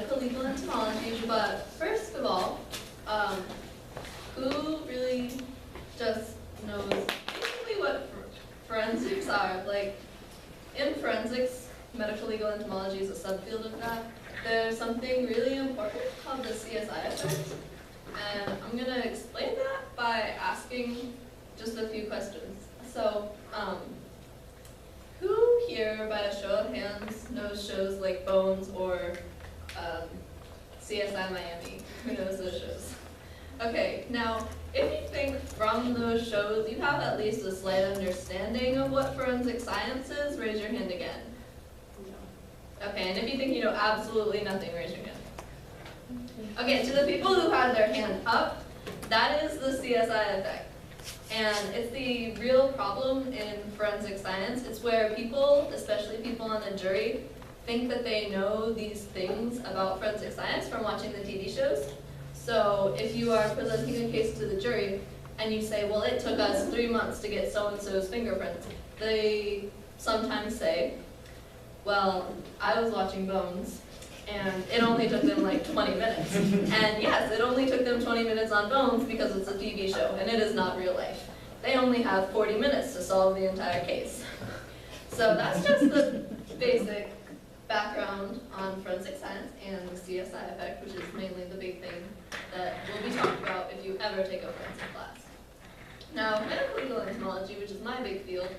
medico-legal entomology, but first of all, who really just knows basically what forensics are? Like, in forensics, medico-legal entomology is a subfield of that. There's something really important called the Csi Effect, and I'm going to explain that by asking just a few questions. So, who here, by a show of hands, knows shows like Bones or CSI Miami? Who knows those shows? Okay, now, if you think from those shows you have at least a slight understanding of what forensic science is, raise your hand again. Okay, and if you think you know absolutely nothing, raise your hand. Okay, to the people who had their hand up, that is the CSI effect. And it's the real problem in forensic science. It's where people, especially people on the jury, think that they know these things about forensic science from watching the TV shows. So if you are presenting a case to the jury and you say, well, it took us 3 months to get so-and-so's fingerprints, they sometimes say, well, I was watching Bones, and it only took them like 20 minutes. And yes, it only took them 20 minutes on Bones because it's a TV show, and it is not real life. They only have 40 minutes to solve the entire case. So that's just the basic background on forensic science and the CSI effect, which is mainly the big thing that we'll be talking about if you ever take a forensic class. Now, medico-legal entomology, which is my big field,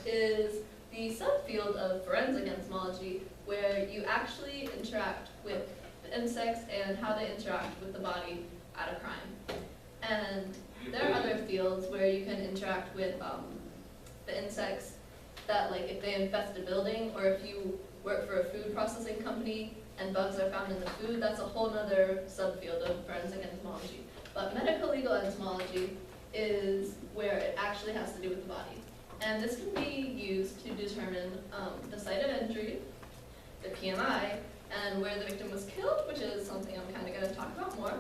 is the subfield of forensic entomology, where you actually interact with the insects and how they interact with the body at a crime. And there are other fields where you can interact with the insects that, like, if they infest a building, or if you work for a food processing company and bugs are found in the food, that's a whole other subfield of forensic entomology. But medico-legal entomology is where it actually has to do with the body. And this can be used to determine the site of injury, the PMI, and where the victim was killed, which is something I'm kind of going to talk about more.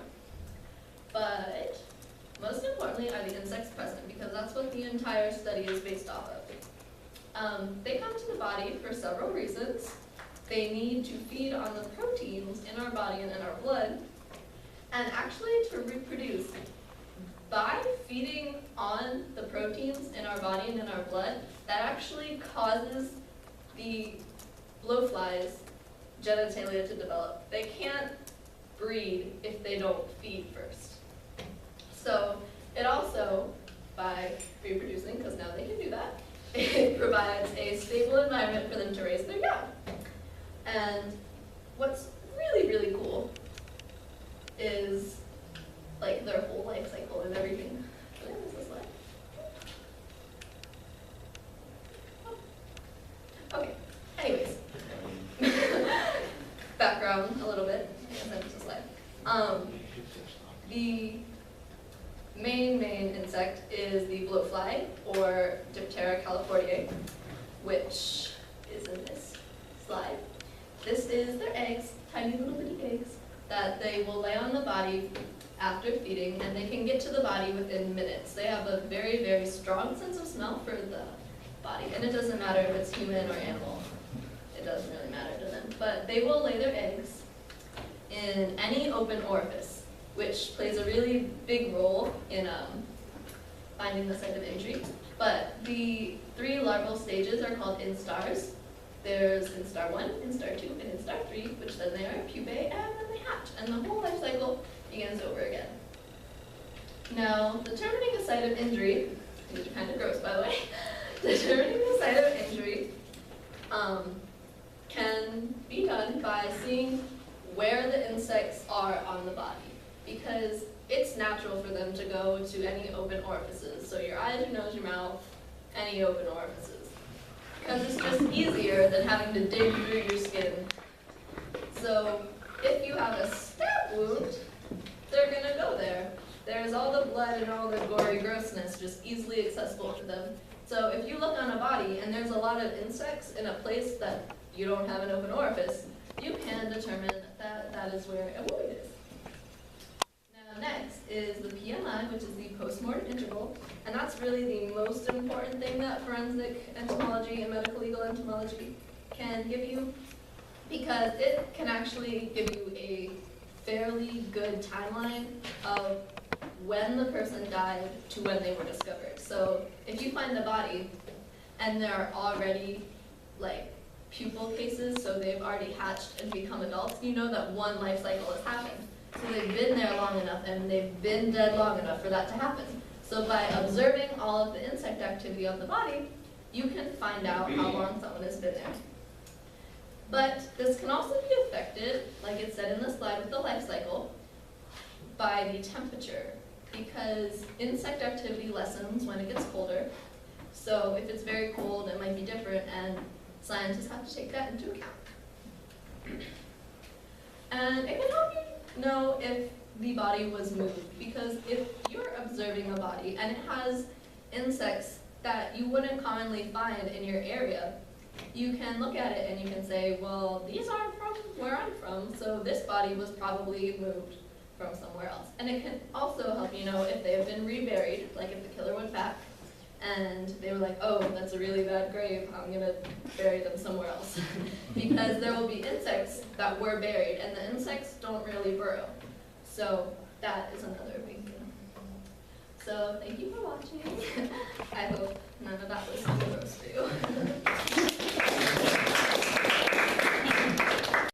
But most importantly are the insects present, because that's what the entire study is based off of. They come to the body for several reasons. They need to feed on the proteins in our body and in our blood, and actually to reproduce. By feeding on the proteins in our body and in our blood, that actually causes the blowflies' genitalia to develop. They can't breed if they don't feed first. So it also, by reproducing, because now they can do that, it provides a stable environment for them to raise their young. And what's really, really cool is like their whole life cycle and everything. Where is this slide? Oh. Okay, anyways. Background a little bit. I guess I missed a slide. The main insect is the blowfly, or Diptera californiae, which is in this slide. This is their eggs, tiny little bitty eggs, that they will lay on the body after feeding, and they can get to the body within minutes. They have a very, very strong sense of smell for the body, and it doesn't matter if it's human or animal. It doesn't really matter to them. But they will lay their eggs in any open orifice, which plays a really big role in finding the site of injury. But the 3 larval stages are called instars. There's instar 1, instar 2, and instar 3, which then they are pupae, and then they hatch, and the whole life cycle begins over again. Now, determining the site of injury, these are kind of gross, by the way, determining the site of injury can be done by seeing where the insects are on the body, because it's natural for them to go to any open orifices. So your eyes, your nose, your mouth, any open orifices. Because it's just easier than having to dig through your skin. So if you have a stab wound, they're going to go there. There's all the blood and all the gory grossness just easily accessible to them. So if you look on a body and there's a lot of insects in a place that you don't have an open orifice, you can determine that that is where a wound is. Now next is the PMI, which is the Post-Mortem Interval, and that's really the most important thing that forensic entomology and medico-legal entomology can give you. because it can actually give you a fairly good timeline of when the person died to when they were discovered. So if you find the body and there are already like pupal cases, so they've already hatched and become adults, you know that one life cycle has happened. So they've been there long enough and they've been dead long enough for that to happen. So by observing all of the insect activity on the body, you can find out how long someone has been there. But this can also be affected, like it said in the slide with the life cycle, by the temperature, because insect activity lessens when it gets colder. So if it's very cold, it might be different, and scientists have to take that into account. And it can help you know if the body was moved, because if you're observing a body and it has insects that you wouldn't commonly find in your area, you can look at it and you can say, well, these aren't from where I'm from, so this body was probably moved from somewhere else. And it can also help you know if they have been reburied, like if the killer went back and they were like, oh, that's a really bad grave, I'm gonna bury them somewhere else. Because there will be insects that were buried, and the insects don't really burrow. So that is another big thing. So thank you for watching. I hope none of that was too gross for you.